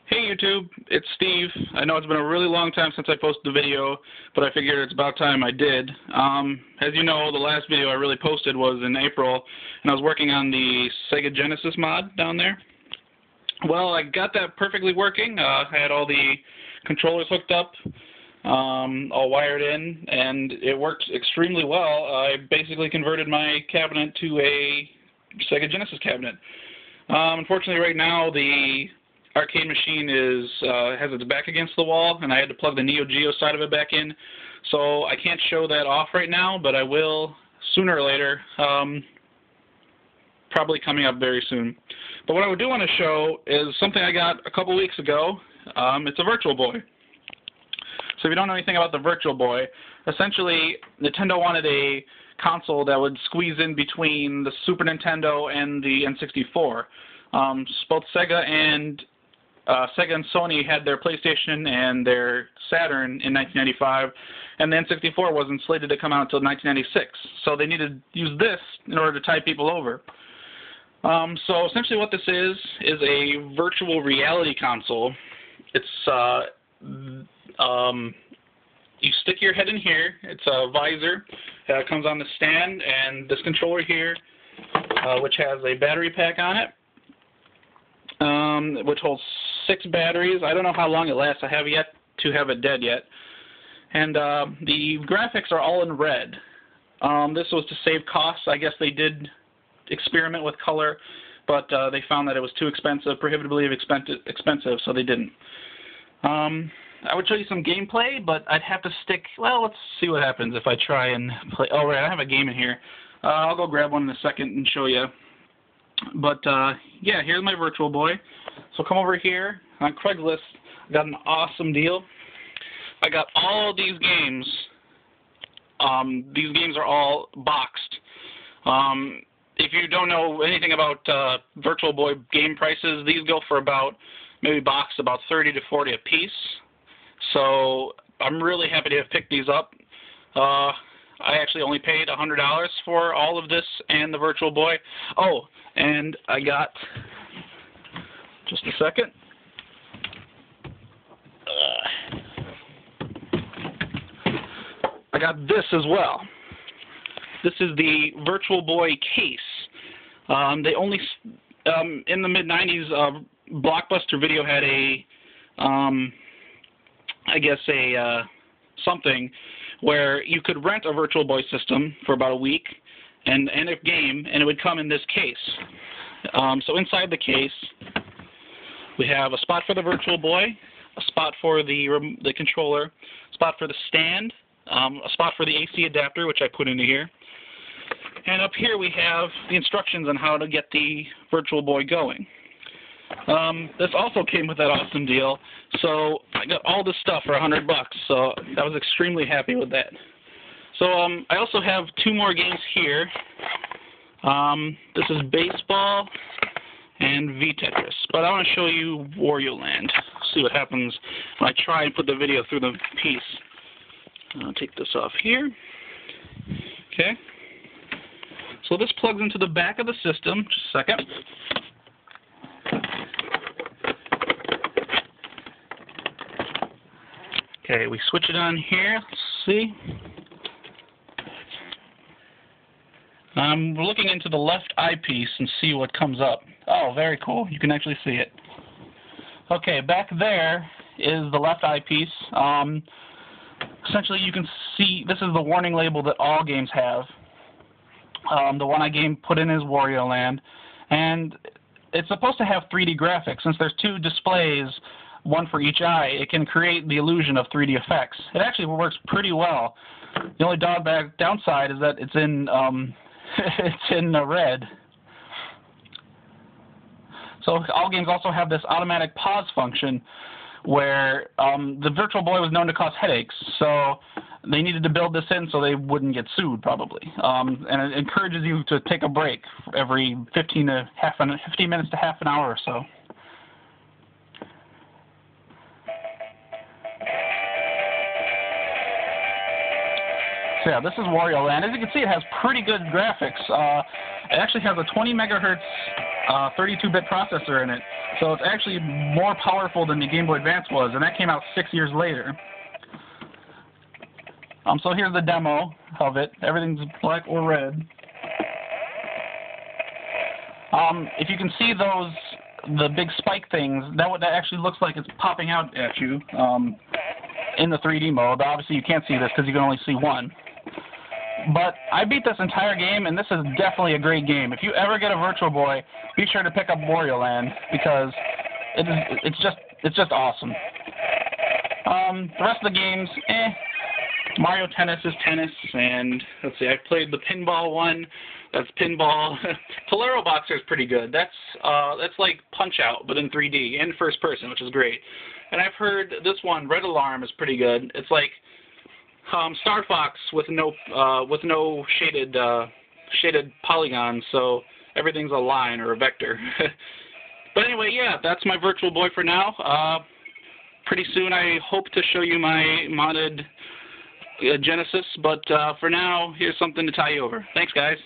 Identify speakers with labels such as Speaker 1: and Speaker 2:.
Speaker 1: Hey YouTube, it's Steve. I know it's been a really long time since I posted the video, but I figured it's about time I did. As you know, the last video I really posted was in April, and I was working on the Sega Genesis mod down there. Well, I got that perfectly working. I had all the controllers hooked up, all wired in, and it worked extremely well. I basically converted my cabinet to a Sega Genesis cabinet. Unfortunately, right now the arcade machine has its back against the wall, and I had to plug the Neo Geo side of it back in, so I can't show that off right now, but I will sooner or later, probably coming up very soon. But what I do want to show is something I got a couple weeks ago. It's a Virtual Boy. So if you don't know anything about the Virtual Boy, essentially Nintendo wanted a console that would squeeze in between the Super Nintendo and the N64. Both Sega and Sony had their PlayStation and their Saturn in 1995, and the N64 wasn't slated to come out until 1996. So they needed to use this in order to tie people over. So essentially what this is a virtual reality console. It's you stick your head in here. It's a visor that comes on the stand, and this controller here, which has a battery pack on it, which holds 6 batteries. I don't know how long it lasts. I have yet to have it dead yet. And the graphics are all in red. This was to save costs. I guess they did experiment with color, but they found that it was too expensive, prohibitively expensive, so they didn't. I would show you some gameplay, but I'd have to stick. Well, let's see what happens if I try and play. Oh, right, I have a game in here. I'll go grab one in a second and show you. But yeah, here's my Virtual Boy. So come over here on Craigslist. I got an awesome deal. I got all these games. These games are all boxed. If you don't know anything about Virtual Boy game prices, these go for about, maybe boxed, about 30 to 40 a piece. So I'm really happy to have picked these up. I actually only paid $100 for all of this and the Virtual Boy. Oh, and I got, just a second. I got this as well. This is the Virtual Boy case. They only, in the mid-90s, Blockbuster Video had a, I guess something where you could rent a Virtual Boy system for about a week and a game, and it would come in this case. So inside the case, we have a spot for the Virtual Boy, a spot for the controller, a spot for the stand, a spot for the AC adapter, which I put into here. And up here we have the instructions on how to get the Virtual Boy going. This also came with that awesome deal, so I got all this stuff for $100, so I was extremely happy with that. So I also have 2 more games here. This is Baseball and V-Tetris, but I want to show you Wario Land. See what happens when I try and put the video through the piece. I'll take this off here. Okay. So this plugs into the back of the system. Just a second. Okay, we switch it on here. Let's see. I'm looking into the left eyepiece and see what comes up. Oh, very cool. You can actually see it. Okay, back there is the left eyepiece. Essentially, you can see this is the warning label that all games have. The one I put in is Wario Land, and it's supposed to have 3D graphics. Since there's 2 displays, one for each eye, it can create the illusion of 3D effects. It actually works pretty well. The only downside is that it's in it's in red. So all games also have this automatic pause function, where the Virtual Boy was known to cause headaches, so they needed to build this in so they wouldn't get sued, probably. And it encourages you to take a break every 15 minutes to half an hour or so. So yeah, this is Wario Land. As you can see, it has pretty good graphics. It actually has a 20 megahertz 32-bit processor in it, So it's actually more powerful than the Game Boy Advance was, and that came out 6 years later. So here's the demo of it. Everything's black or red. If you can see the big spike things, that actually looks like it's popping out at you in the 3D mode. Obviously, you can't see this because you can only see one. But I beat this entire game, and this is definitely a great game. If you ever get a Virtual Boy, be sure to pick up Wario Land because it's just awesome. The rest of the games, Mario Tennis is tennis, and let's see, I played the pinball one. That's pinball. Tolero Boxer is pretty good. That's like Punch-Out, but in 3D and first person, which is great. And I've heard this one, Red Alarm, is pretty good. It's like Star Fox with no shaded polygons, so everything's a line or a vector. But anyway, yeah, that's my Virtual Boy for now. Pretty soon I hope to show you my modded Genesis, but for now, here's something to tie you over. Thanks, guys.